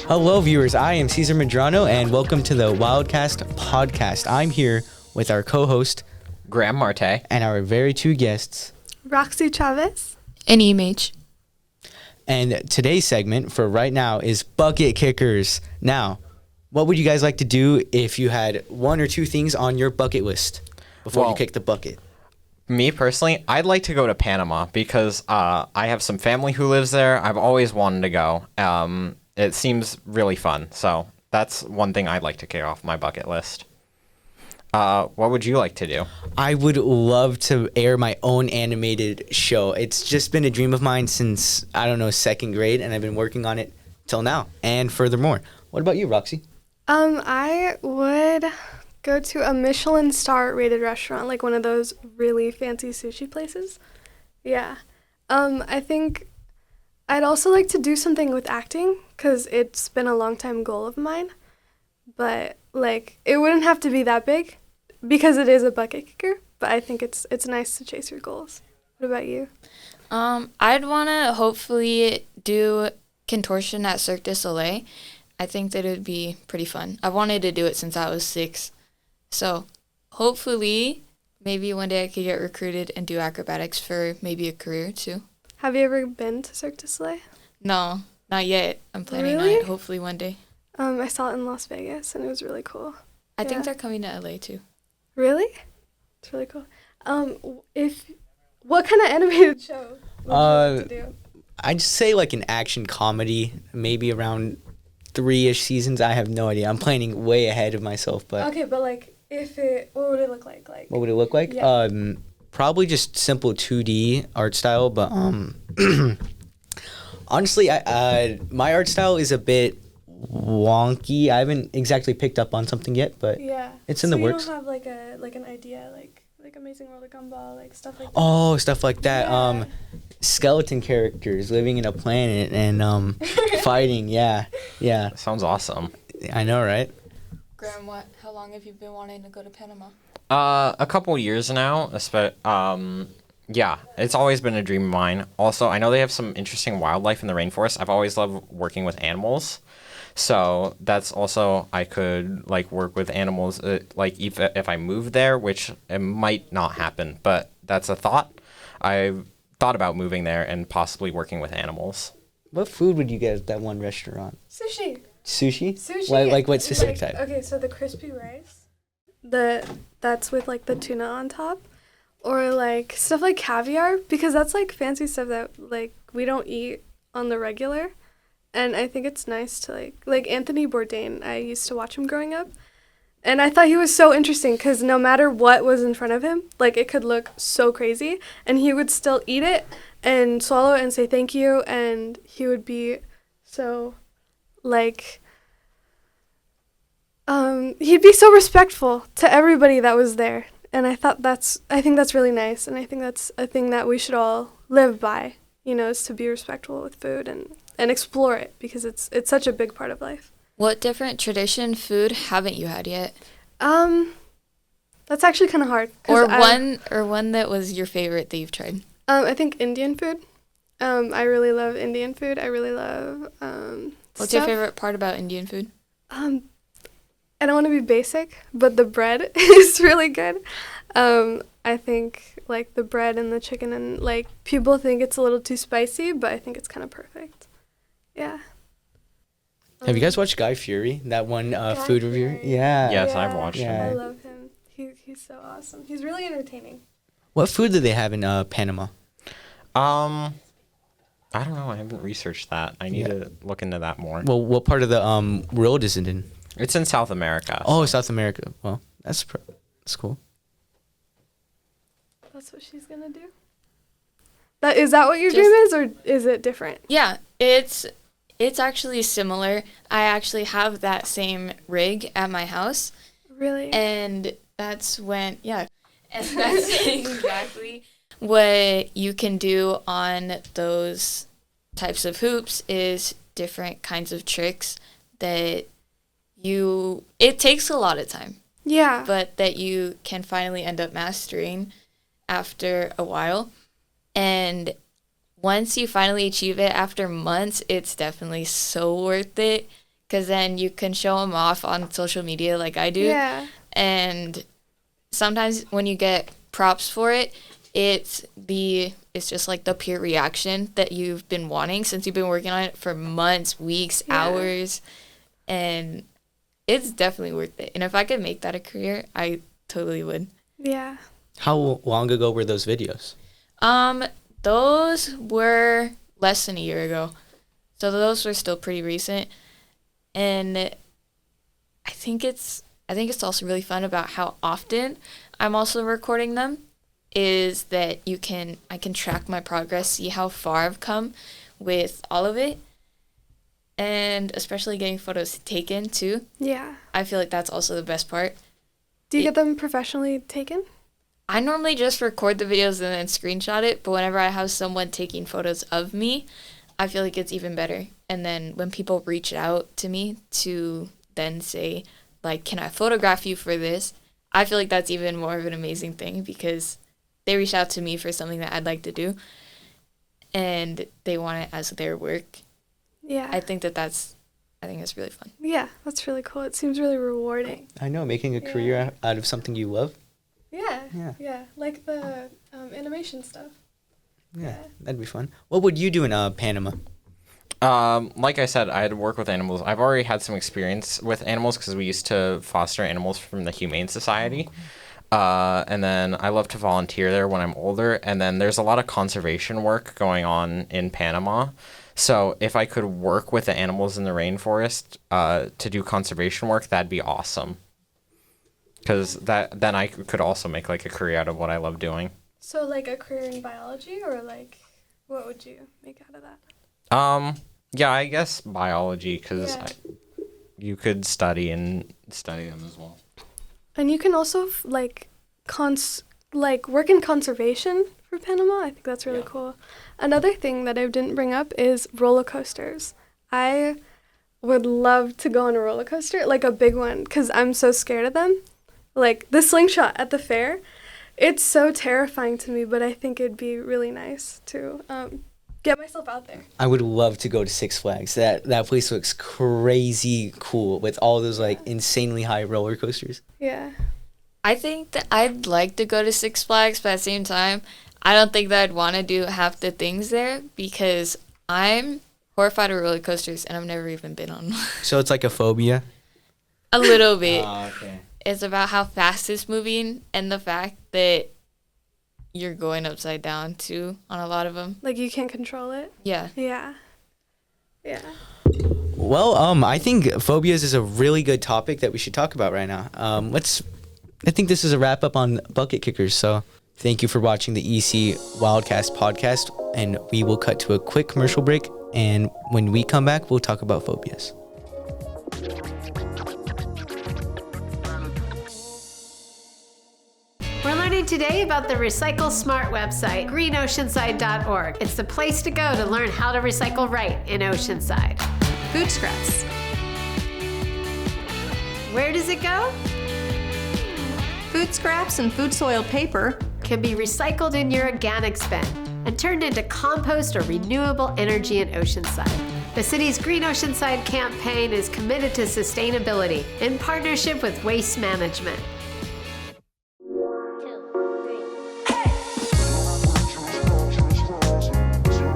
Hello, viewers. I am Cesar Medrano, and welcome to the WildCast Podcast. I'm here with our co-host, Graham Marte, and our very two guests, Roxy Chavez and EMH. And today's segment for right now is Bucket Kickers. Now, what would you guys like to do if you had one or two things on your bucket list before you kick the bucket? Me personally, I'd like to go to Panama because I have some family who lives there. I've always wanted to go. It seems really fun. So that's one thing I'd like to kick off my bucket list. What would you like to do? I would love to air my own animated show. It's just been a dream of mine since, second grade, and I've been working on it till now and furthermore. What about you, Roxy? I would go to a Michelin star rated restaurant, like one of those really fancy sushi places. Yeah. I think I'd also like to do something with acting because it's been a long time goal of mine. But it wouldn't have to be that big because it is a bucket kicker. But I think it's nice to chase your goals. What about you? I'd want to hopefully do contortion at Cirque du Soleil. I think that it would be pretty fun. I've wanted to do it since I was 6. So hopefully, maybe one day I could get recruited and do acrobatics for maybe a career too. Have you ever been to Cirque du Soleil? No, not yet. I'm planning on it hopefully one day. I saw it in Las Vegas and it was really cool. I think they're coming to LA too. Really? It's really cool. What kind of animated show would you like to do? I'd say an action comedy, maybe around 3-ish seasons. I have no idea. I'm planning way ahead of myself, but okay, but what would it look like? What would it look like? Yeah. Probably just simple 2D art style, but honestly, my art style is a bit wonky. I haven't exactly picked up on something yet, but it's in the works. So you don't have an idea like Amazing World of Gumball, stuff like that? Oh, stuff like that. Yeah. Skeleton characters living in a planet and fighting. Yeah. Sounds awesome. I know, right? Graham, how long have you been wanting to go to Panama? A couple years now. Yeah, it's always been a dream of mine. Also, I know they have some interesting wildlife in the rainforest. I've always loved working with animals. So that's also, I could work with animals if I moved there, which it might not happen, but that's a thought. I've thought about moving there and possibly working with animals. What food would you get at that one restaurant? Sushi. Sushi? What specific type? Okay, so the crispy rice, that's with the tuna on top, or stuff like caviar, because that's fancy stuff that we don't eat on the regular. And I think it's nice to Anthony Bourdain. I used to watch him growing up. And I thought he was so interesting because no matter what was in front of him, it could look so crazy. And he would still eat it and swallow it and say thank you. And he would be so, he'd be so respectful to everybody that was there. And I think that's really nice. And I think that's a thing that we should all live by, is to be respectful with food and explore it because it's such a big part of life. What different tradition food haven't you had yet? That's actually kind of hard. One that was your favorite that you've tried. I think Indian food. I really love Indian food. I really love What's your favorite part about Indian food? I don't want to be basic, but the bread is really good. I think the bread and the chicken and people think it's a little too spicy, but I think it's kind of perfect. Yeah. Have you guys watched Guy Fieri? That one food reviewer? Yeah. Yes, I've watched him. I love him. He's so awesome. He's really entertaining. What food do they have in Panama? I don't know. I haven't researched that. I need to look into that more. Well, what part of the world is it in? It's in South America. Oh, South America. Well, that's cool. That's what she's gonna do. Is that what your dream is, or is it different? Yeah, it's actually similar. I actually have that same rig at my house. Really? And that's exactly what you can do on those types of hoops is different kinds of tricks that it takes a lot of time. Yeah. But that you can finally end up mastering after a while. And once you finally achieve it after months, it's definitely so worth it because then you can show them off on social media like I do. Yeah. And sometimes when you get props for it, it's just like the peer reaction that you've been wanting since you've been working on it for months, weeks, hours, and it's definitely worth it. And if I could make that a career, I totally would. Yeah. How long ago were those videos? Those were less than a year ago, so those were still pretty recent. And I think it's also really fun about how often I'm also recording them, is that I can track my progress, see how far I've come with all of it, and especially getting photos taken too. Yeah. I feel like that's also the best part. Do you get them professionally taken? I normally just record the videos and then screenshot it, but whenever I have someone taking photos of me, I feel like it's even better. And then when people reach out to me to then say, like, can I photograph you for this? I feel like that's even more of an amazing thing because they reach out to me for something that I'd like to do and they want it as their work. Yeah. I think it's really fun. Yeah, that's really cool. It seems really rewarding. I know, making a career out of something you love. Yeah. Like the animation stuff. Yeah, that'd be fun. What would you do in Panama? Like I said, I had to work with animals. I've already had some experience with animals because we used to foster animals from the Humane Society. And then I love to volunteer there when I'm older. And then there's a lot of conservation work going on in Panama. So if I could work with the animals in the rainforest to do conservation work, that'd be awesome. Because then I could also make like a career out of what I love doing. So like a career in biology, or like what would you make out of that? Yeah, I guess biology, because you could study them as well. And you can also work in conservation for Panama. I think that's really cool. Another thing that I didn't bring up is roller coasters. I would love to go on a roller coaster, like a big one, because I'm so scared of them. Like the slingshot at the fair, it's so terrifying to me, but I think it'd be really nice to get myself out there. I would love to go to Six Flags. That place looks crazy cool with all those like insanely high roller coasters. Yeah. I think that I'd like to go to Six Flags, but at the same time, I don't think that I'd want to do half the things there because I'm horrified of roller coasters and I've never even been on one. So it's like a phobia? A little bit. Oh, okay. It's about how fast it's moving and the fact that you're going upside down too on a lot of them. Like you can't control it? Yeah. Yeah. Well, I think phobias is a really good topic that we should talk about right now. I think this is a wrap up on bucket kickers. So thank you for watching the EC WildCast podcast, and we will cut to a quick commercial break. And when we come back, we'll talk about phobias. We're learning today about the Recycle Smart website, greenoceanside.org. It's the place to go to learn how to recycle right in Oceanside. Food scraps. Where does it go? Food scraps and food soil paper Can be recycled in your organics bin and turned into compost or renewable energy in Oceanside. The city's Green Oceanside campaign is committed to sustainability in partnership with Waste Management.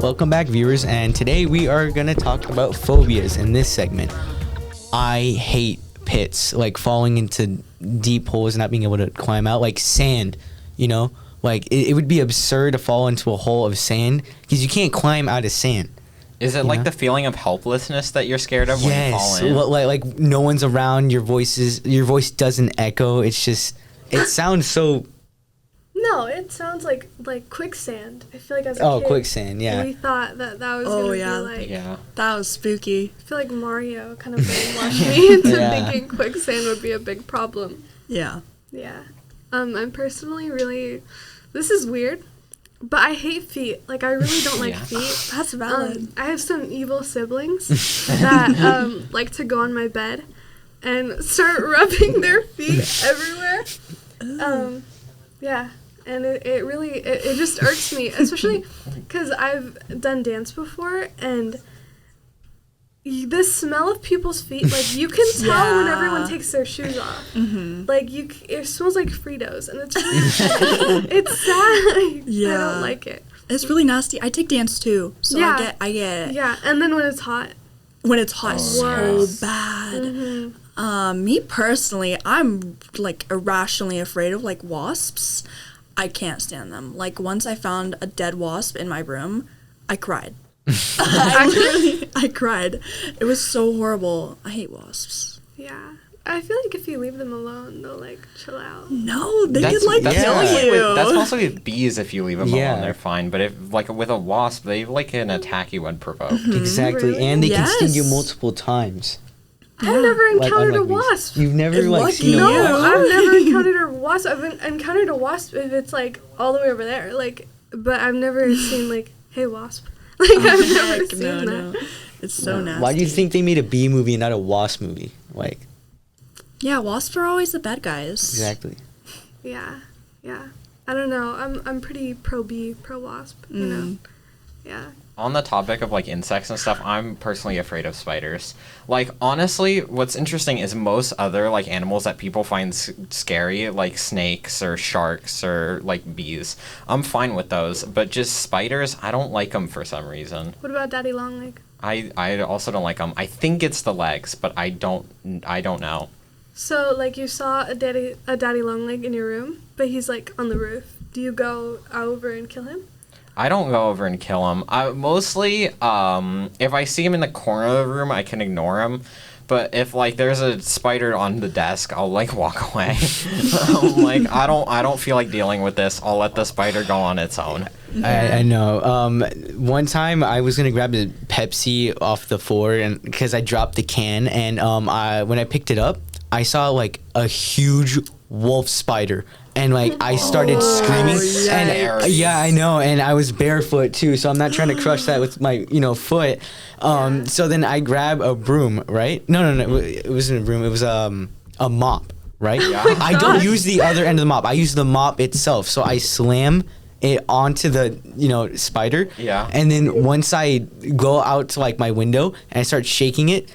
Welcome back, viewers, and today we are going to talk about phobias in this segment. I hate pits, like falling into deep holes and not being able to climb out, like sand, you know? Like, it would be absurd to fall into a hole of sand because you can't climb out of sand. Is it like the feeling of helplessness that you're scared of when you fall in? Yes, like no one's around, your voice doesn't echo, it's just, it sounds so... No, it sounds like quicksand. I feel like as a kid, quicksand, yeah. we thought that was going to be like... Yeah. that was spooky. I feel like Mario kind of brainwashed me into Yeah. thinking quicksand would be a big problem. Yeah. Yeah. I'm personally really... This is weird, but I hate feet. Like, I really don't like feet. That's valid. I have some evil siblings that like to go on my bed and start rubbing their feet everywhere. Yeah. And it really just irks me, especially because I've done dance before, and the smell of people's feet, like, you can tell when everyone takes their shoes off. Like, it smells like Fritos, and it's really, it's sad. Yeah. I don't like it. It's really nasty. I take dance too, so Yeah. I get it. Yeah, and then when it's hot. When it's hot, so worse. bad. Me personally, I'm like irrationally afraid of like wasps. I can't stand them. Like once I found a dead wasp in my room, I cried. I cried. It was so horrible. I hate wasps. Yeah. I feel like if you leave them alone, they'll, like, chill out. No, they could like that's kill mostly you. That's mostly with bees. If you leave them Yeah. alone, they're fine. But if like with a wasp, they like can attack you when provoked. Exactly, Really? and they can sting you Yes. multiple times. I've never Like, encountered a unlike bees. wasp. You've never like Lucky seen a you. wasp. I've never encountered a wasp. I've encountered a wasp if it's, like, all the way over there. Like, but I've never seen, like, hey, wasp. Like, I've never Heck, seen no, that. no. It's so nasty. Why do you think they made a bee movie and not a wasp movie? Like, Yeah, wasps are always the bad guys. exactly. Yeah. I don't know. I'm pretty pro bee, pro wasp, you know? Yeah. On the topic of like insects and stuff, I'm personally afraid of spiders. Like honestly, what's interesting is most other like animals that people find scary, like snakes or sharks or like bees, I'm fine with those. But just spiders, I don't like them for some reason. What about Daddy Longleg? I also don't like them. I think it's the legs, but I don't know. So, like, you saw a daddy Longleg in your room, but he's, like, on the roof. Do you go over and kill him? I don't go over and kill him. Mostly, if I see him in the corner of the room, I can ignore him. But if like there's a spider on the desk, I'll like walk away. Like I don't feel like dealing with this. I'll let the spider go on its own. I know. One time I was gonna grab the Pepsi off the floor, and because I dropped the can, and when I picked it up, I saw like a huge wolf spider, and like I started screaming, and yeah, I know, and I was barefoot too, so I'm not trying to crush that with my foot. So then I grab a broom, right? No, it wasn't a broom. It was a mop, right? Yeah. I don't use the other end of the mop. I use the mop itself. So I slam it onto the spider. Yeah. And then once I go out to like my window and I start shaking it,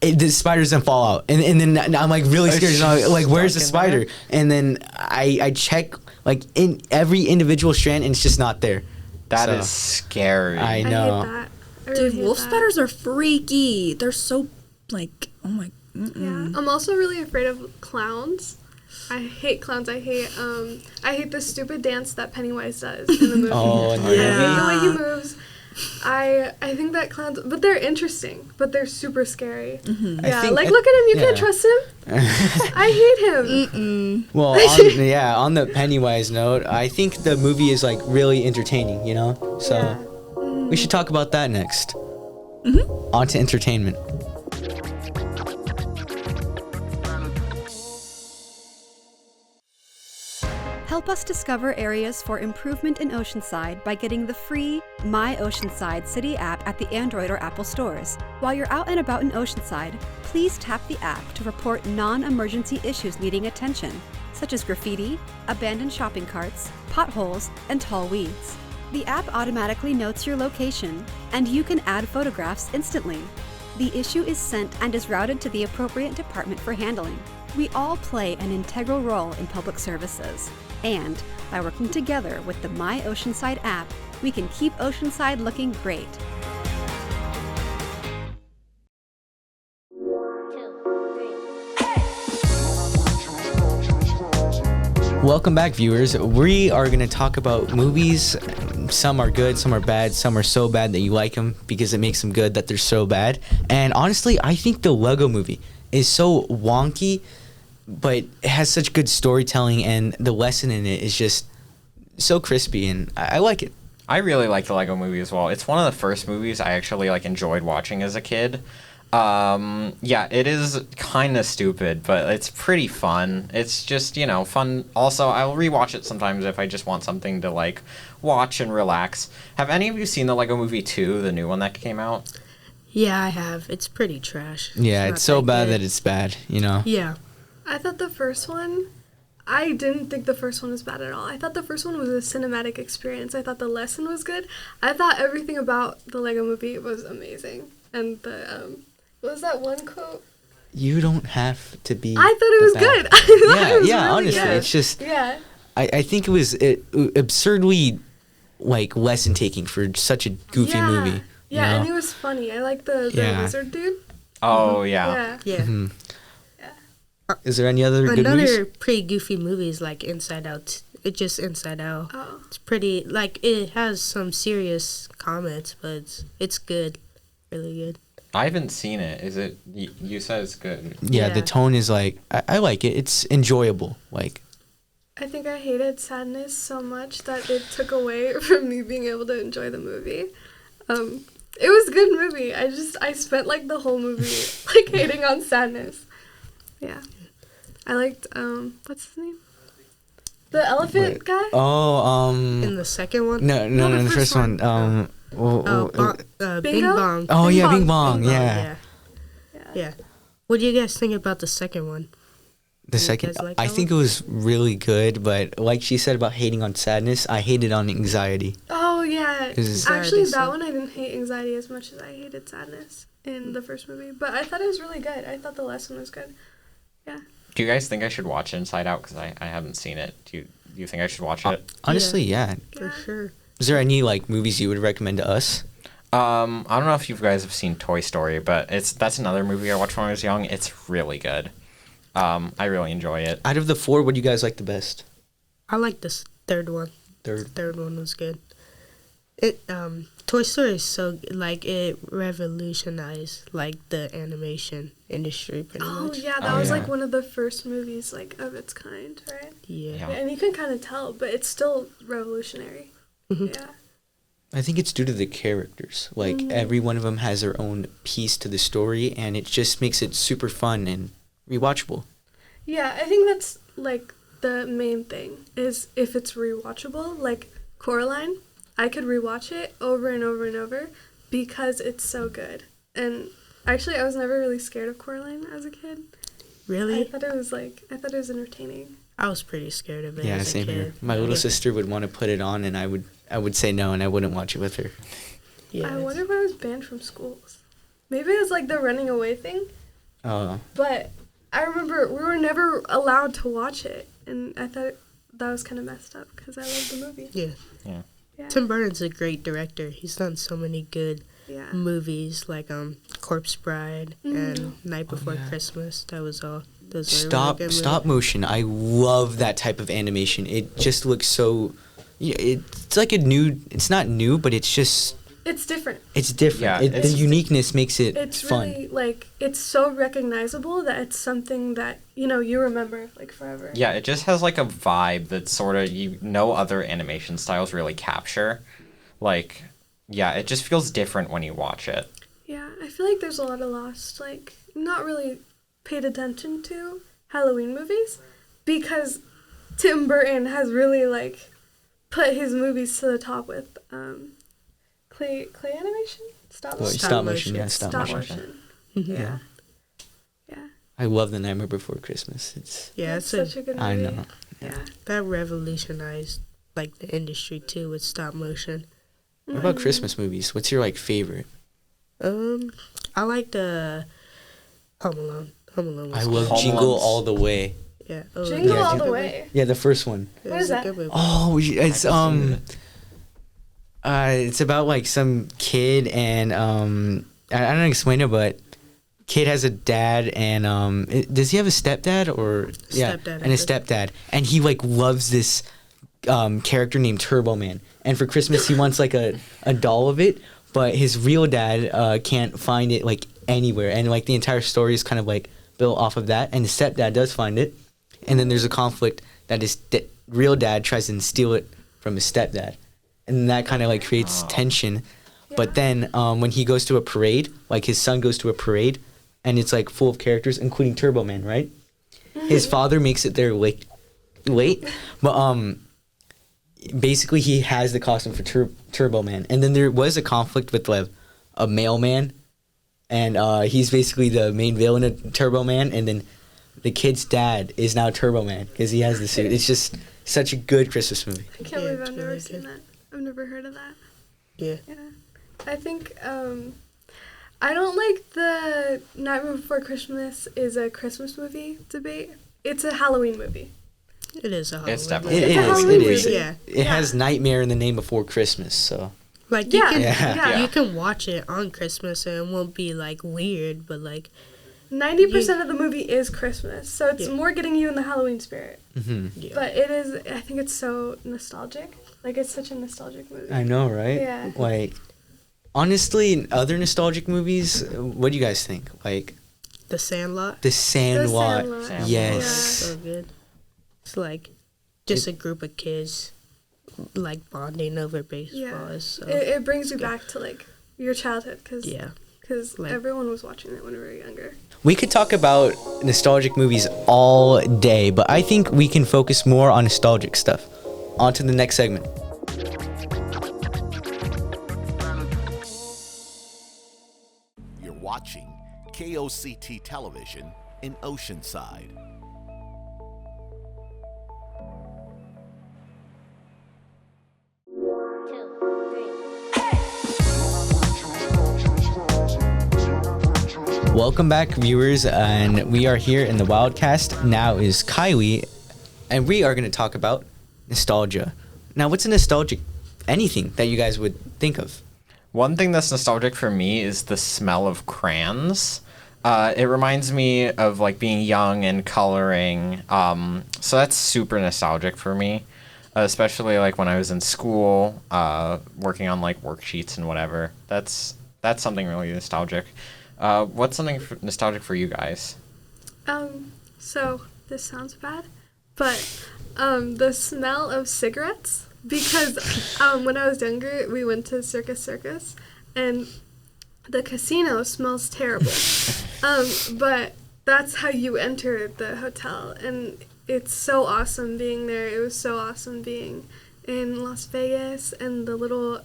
the spider doesn't fall out. And then I'm like really scared. So I'm like, where's the spider? And then I check like in every individual strand, and it's just not there. That So, is scary. I I know. hate that. I really Dude, hate wolf that. spiders are freaky. They're so like, oh my. Yeah. I'm also really afraid of clowns. I hate clowns. I hate the stupid dance that Pennywise does in the movie. Oh, in the I hate movie. the way he moves. I think that clowns, but they're interesting, but they're super scary. Mm-hmm. Yeah, think like that- look at him. You can't yeah. trust him. I hate him. Well, on the Pennywise note, I think the movie is like really entertaining, So Yeah. we should talk about that next. On to entertainment. Help us discover areas for improvement in Oceanside by getting the free My Oceanside City app at the Android or Apple stores. While you're out and about in Oceanside, please tap the app to report non-emergency issues needing attention, such as graffiti, abandoned shopping carts, potholes, and tall weeds. The app automatically notes your location, and you can add photographs instantly. The issue is sent and is routed to the appropriate department for handling. We all play an integral role in public services. And by working together with the My Oceanside app, we can keep Oceanside looking great. Welcome back, viewers. We are going to talk about movies. Some are good, some are bad, some are so bad that you like them because it makes them good that they're so bad. And honestly, I think the Lego movie is so wonky, but it has such good storytelling, and the lesson in it is just so crispy, and I like it. I really like the Lego movie as well. It's one of the first movies I actually like enjoyed watching as a kid. Yeah, it is kind of stupid, but it's pretty fun. It's just, fun. Also, I'll rewatch it sometimes if I just want something to like watch and relax. Have any of you seen the Lego Movie 2, the new one that came out? Yeah, I have. It's pretty trash. Yeah, not it's so bad good. that it's bad, Yeah. I thought the first one, I didn't think the first one was bad at all. I thought the first one was a cinematic experience. I thought the lesson was good. I thought everything about the Lego movie was amazing. And what was that one quote? You don't have to be. I thought it was good. I thought it was really honestly, good. it's just. Yeah. I think it was absurdly, like, lesson taking for such a goofy movie. Yeah, you know? and it was funny. I like the wizard dude. Oh, yeah. Yeah. Yeah. Mhm. Is there any other good Another movies? pretty goofy movie is like Inside Out. It's just Inside Out. Oh. It's pretty, like, it has some serious comments, but it's good. Really good. I haven't seen it. Is it? You said it's good. Yeah, the Yeah. tone is like I like it. It's enjoyable. Like I think I hated Sadness so much that it took away from me being able to enjoy the movie. It was a good movie. I spent like the whole movie like hating on Sadness. Yeah. I liked what's his name? The elephant guy? oh In the second one? no the first one Bing Bingo? Bong. oh Bing yeah Bong. Bing Bong Bing Bong, yeah. Yeah. What do you guys think about the second one? The You second, guys like I that think it was really good, but like she said about hating on sadness, I hated on anxiety. Oh yeah. Is- Actually, Anxiety, that so- one I didn't hate anxiety as much as I hated Sadness in the first movie, but I thought it was really good. I thought the lesson was good. Yeah. Do you guys think I should watch Inside Out? Because I haven't seen it. Do you think I should watch it? Honestly, yeah. For sure. Is there any like movies you would recommend to us? I don't know if you guys have seen Toy Story, but that's another movie I watched when I was young. It's really good. I really enjoy it. Out of the four, what do you guys like the best? I like this third one. Third. Third one was good. It Toy Story is so like it revolutionized like the animation industry pretty Oh much. yeah, that Oh, was yeah. like one of the first movies like of its kind, right? Yeah. Yeah. And you can kind of tell, but it's still revolutionary. Yeah. I think it's due to the characters. Like every one of them has their own piece to the story, and it just makes it super fun and rewatchable. Yeah, I think that's like the main thing is if it's rewatchable. Like Coraline, I could rewatch it over and over and over because it's so good. And actually, I was never really scared of Coraline as a kid. Really? I thought it was entertaining. I was pretty scared of it. Yeah, as a same kid. here. My little sister would want to put it on, and I would say no, and I wouldn't watch it with her. Yeah. I wonder why I was banned from schools. Maybe it's like the running away thing. But I remember we were never allowed to watch it, and I thought that was kind of messed up because I loved the movie. Yeah. Yeah. Yeah. Tim Burton's a great director. He's done so many good Yeah. movies like Corpse Bride and Night Before Christmas. That was all. Those were Stop really good stop movies. motion. I love that type of animation. It just looks so. Yeah, it's like a new. It's not new, but it's just. It's different. It's different. Yeah, The it's- uniqueness makes it It's fun. really like it's so recognizable that it's something that you remember like forever. Yeah, it just has like a vibe that sort of no other animation styles really capture. Like, yeah, it just feels different when you watch it. Yeah, I feel like there's a lot of lost like not really paid attention to Halloween movies because Tim Burton has really like put his movies to the top with clay animation, stop motion. Stop motion, yeah, stop Stop motion. motion. Yeah. Yeah. I love The Nightmare Before Christmas. It's. Yeah, It's it's such a good movie. I know. Yeah. that revolutionized like the industry too with stop motion. What about Christmas movies? What's your like favorite? I like the Home Alone. Home Alone was I good. love Home Jingle Alone's- All the Way. Yeah. Jingle Yeah, All dude. the Way. Yeah, the first one. It What was is a that? good movie. Oh, it's it's about like some kid and I don't explain it, but kid has a dad and does he have a stepdad or Stepdad, and a I think. stepdad, and he like loves this character named Turbo Man, and for Christmas he wants like a doll of it, but his real dad can't find it like anywhere, and like the entire story is kind of like built off of that, and his stepdad does find it, and then there's a conflict that his real dad tries to steal it from his stepdad, and that kind of like creates tension. But then when he goes to a parade, like his son goes to a parade, and it's like full of characters, including Turbo Man, right? His father makes it there late, but basically he has the costume for Turbo Man, and then there was a conflict with a mailman, and he's basically the main villain of Turbo Man, and then the kid's dad is now Turbo Man because he has the suit. It's just such a good Christmas movie. I can't Yeah, believe it's I've never really seen good. that. I've never heard of that. Yeah. Yeah. I think I don't like the Nightmare Before Christmas is a Christmas movie debate. It's a Halloween movie. It is a Halloween. It's definitely. It It's a is. Halloween It is. movie. Yeah. It has Nightmare in the Name Before Christmas. So Like Yeah, you can yeah. you can watch it on Christmas and it won't be like weird, but like 90% of the movie is Christmas, so it's Yeah. more getting you in the Halloween spirit. yeah. But it is, I think it's so nostalgic. Like, it's such a nostalgic movie. I know, right? Yeah. Like, honestly, in other nostalgic movies, what do you guys think? Like, The Sandlot. The Sandlot. Sandlot. Yes. So good. It's like just a group of kids like bonding over baseball. Yeah. So It brings you back to, like, your childhood, because yeah. Like- everyone was watching it when we were younger. We could talk about nostalgic movies all day, but I think we can focus more on nostalgic stuff. On to the next segment. You're watching KOCT Television in Oceanside. Welcome back, viewers, and we are here in the WildCast. Now is Kylie, and we are going to talk about nostalgia. Now, what's a nostalgic anything that you guys would think of? One thing that's nostalgic for me is the smell of crayons. It reminds me of like being young and coloring. So that's super nostalgic for me, especially like when I was in school, working on like worksheets and whatever. That's something really nostalgic. What's something nostalgic for you guys? So this sounds bad, but the smell of cigarettes, because when I was younger, we went to Circus, and the casino smells terrible. But that's how you enter the hotel, and it's so awesome being there. It was so awesome being in Las Vegas, and the little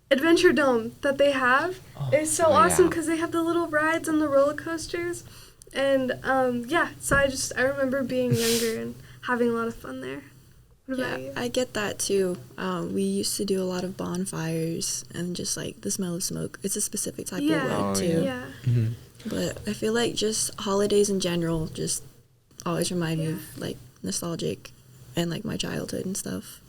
Adventure Dome that they have is so awesome yeah. because they have the little rides and the roller coasters. And so I remember being younger and having a lot of fun there. What about you? I get that too. We used to do a lot of bonfires and just like the smell of smoke. It's a specific type of Oh, wood too. Yeah. But I feel like just holidays in general just always remind me of like nostalgic and like my childhood and stuff.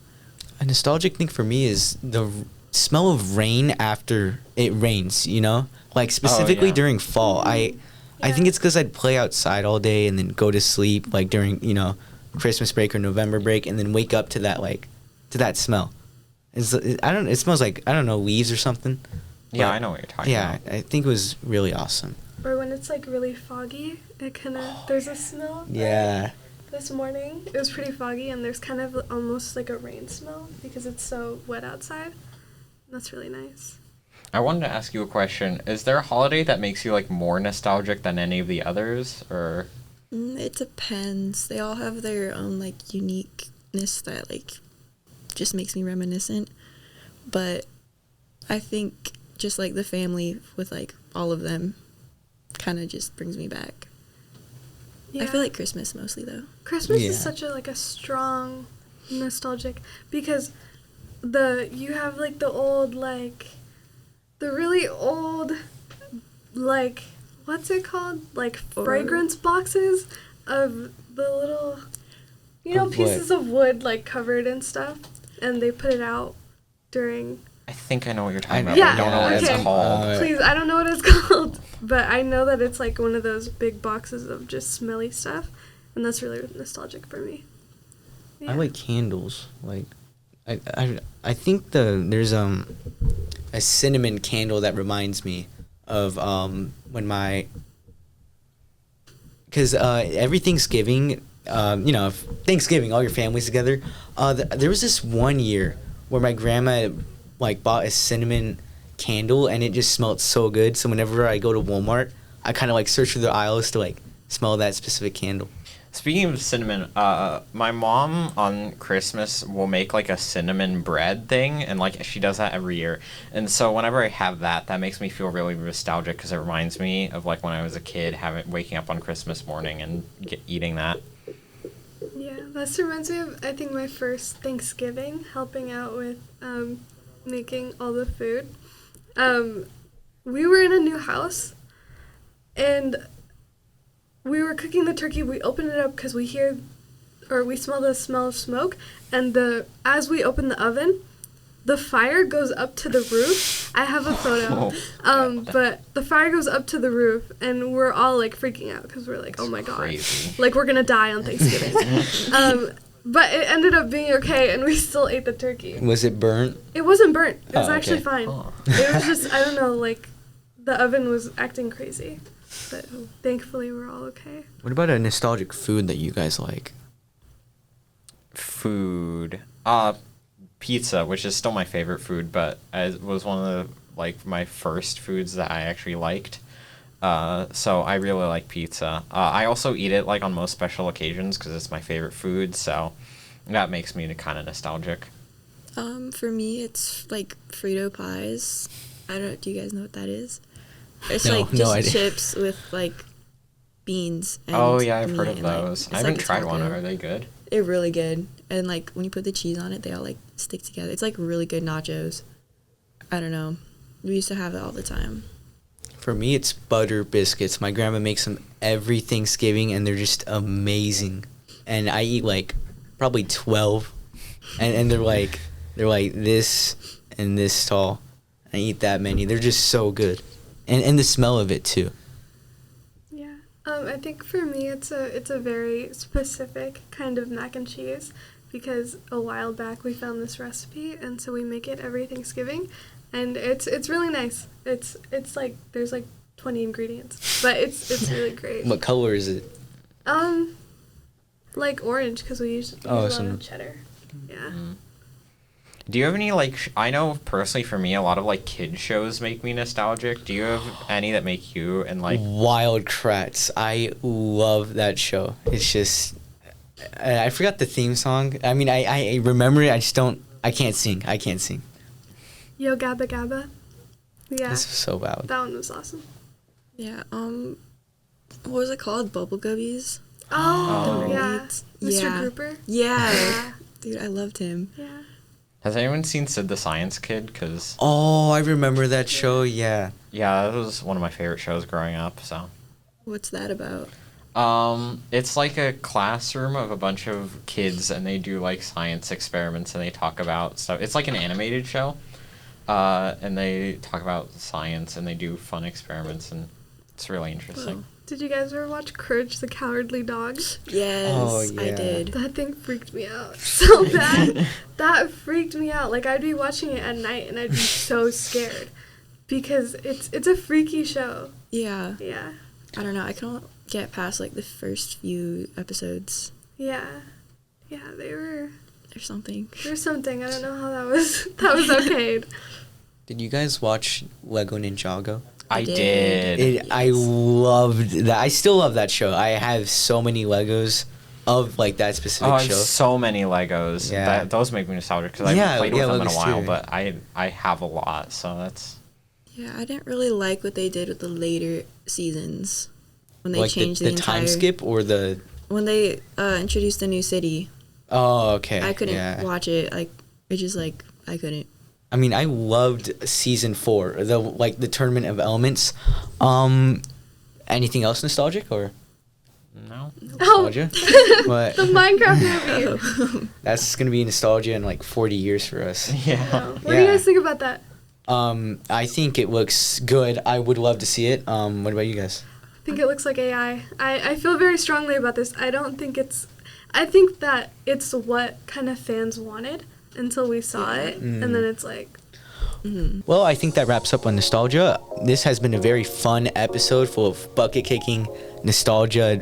A nostalgic thing for me is the smell of rain after it rains, you know? Like specifically yeah. during fall. I think it's because I'd play outside all day and then go to sleep like during, Christmas break or November break and then wake up to that smell. It smells like, I don't know, leaves or something. Yeah, But, I know what you're talking about. Yeah, I think it was really awesome. Or when it's like really foggy, it kind of, there's a smell. Yeah. This morning, it was pretty foggy, and there's kind of almost like a rain smell because it's so wet outside. That's really nice. I wanted to ask you a question. Is there a holiday that makes you like more nostalgic than any of the others, or? It depends. They all have their own like uniqueness that like just makes me reminiscent. But I think just like the family with like all of them kind of just brings me back. Yeah. I feel like Christmas mostly though. Christmas Yeah. is such a strong nostalgic because you have like the old like the really old like what's it called, like fragrance boxes of the little Of pieces of wood like covered and stuff, and they put it out during I think I know what you're talking about. Yeah, I don't know what okay. it's called. Please, I don't know what it's called, but I know that it's like one of those big boxes of just smelly stuff, and that's really nostalgic for me. I like candles. Like, I think there's a cinnamon candle that reminds me of when because every Thanksgiving, Thanksgiving, all your family's together. There was this one year where my grandma like bought a cinnamon candle and it just smelled so good. So whenever I go to Walmart, I kind of like search through the aisles to like smell that specific candle. Speaking of cinnamon, my mom on Christmas will make like a cinnamon bread thing, and like she does that every year. And so whenever I have that makes me feel really nostalgic because it reminds me of like when I was a kid, waking up on Christmas morning and eating that. Yeah, that reminds me of I think my first Thanksgiving, helping out with making all the food. we were in a new house, and we were cooking the turkey. We opened it up because we smell the smell of smoke, and as we open the oven, the fire goes up to the roof. I have a photo. But the fire goes up to the roof, and we're all, like, freaking out because we're like, oh, my God. Like, we're going to die on Thanksgiving. But it ended up being okay, and we still ate the turkey. Was it burnt? It wasn't burnt. It was actually okay. fine. It was just, I don't know, like, the oven was acting crazy. But thankfully, we're all okay. What about a nostalgic food that you guys like? Food. Pizza, which is still my favorite food, but it was one of the, like, my first foods that I actually liked. So I really like pizza. I also eat it, like, on most special occasions because it's my favorite food, so that makes me kind of nostalgic. For me, it's, like, Frito pies. Do you guys know what that is? It's, No, like, no just idea. chips with, like, beans. And Oh, yeah, I've meat heard of and, like, those. it's I haven't like a tried one. taco. Are they good? They're really good. And, like, when you put the cheese on it, they all, like, stick together. It's, like, really good nachos. I don't know. We used to have it all the time. For me, it's butter biscuits. My grandma makes them every Thanksgiving, and they're just amazing. And I eat, like, probably 12. And they're like this and this tall. I eat that many. They're just so good. And the smell of it, too. Yeah. I think for me, it's a very specific kind of mac and cheese because a while back we found this recipe, and so we make it every Thanksgiving, and it's really nice. It's like there's like 20 ingredients, but it's really great. What color is it? Like orange because we use a lot of cheddar. Yeah. Mm-hmm. Do you have any, like, I know personally for me, a lot of, like, kid shows make me nostalgic. Do you have any that make you, and, like... WildCats. I love that show. It's just... I forgot the theme song. I mean, I remember it. I can't sing. Yo Gabba Gabba. Yeah. This is so bad. That one was awesome. Yeah, what was it called? Bubble Gubbies? Oh, yeah. Mr. Yeah. Grouper? Yeah. Dude, I loved him. Yeah. Has anyone seen Sid the Science Kid? Because... Oh, I remember that show, yeah. Yeah, that was one of my favorite shows growing up, so... What's that about? It's like a classroom of a bunch of kids, and they do, like, science experiments, and they talk about stuff. It's like an animated show, and they talk about science, and they do fun experiments, and it's really interesting. Did you guys ever watch Courage the Cowardly Dog? Yes, Oh, yeah. I did. That thing freaked me out so bad. That freaked me out. Like, I'd be watching it at night, and I'd be so scared because it's a freaky show. Yeah. Yeah. I don't know. I couldn't get past, like, the first few episodes. Yeah. Yeah, there's something. There's something. I don't know how that was okayed. Did you guys watch Lego Ninjago? I did. I loved that. I still love that show. I have so many Legos of, like, that specific Oh, I have show. so many Legos. Yeah. Those make me nostalgic because I haven't played with them in a Legos while, too. but I have a lot, so that's... Yeah, I didn't really like what they did with the later seasons. When they Like changed the the time entire... skip or the... When they introduced the new city. Oh, okay. I couldn't yeah. watch it. Like, it's just, like, I couldn't. I mean, I loved season 4, the Tournament of Elements. Anything else nostalgic or No. nostalgia? What? The Minecraft movie. That's gonna be nostalgia in like 40 years for us. Yeah. What do you guys think about that? I think it looks good. I would love to see it. What about you guys? I think it looks like AI. I feel very strongly about this. I think that it's what kind of fans wanted until we saw it, and then it's like... Well, I think that wraps up on nostalgia. This has been a very fun episode full of bucket kicking, nostalgia,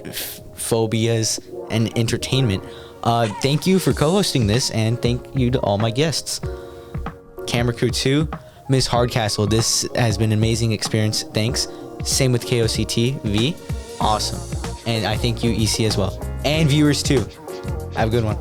phobias, and entertainment. Thank you for co-hosting this, and thank you to all my guests. Camera crew 2, Ms. Hardcastle, this has been an amazing experience. Thanks. Same with KOCT V. Awesome. And I thank you, EC, as well. And viewers, too. Have a good one.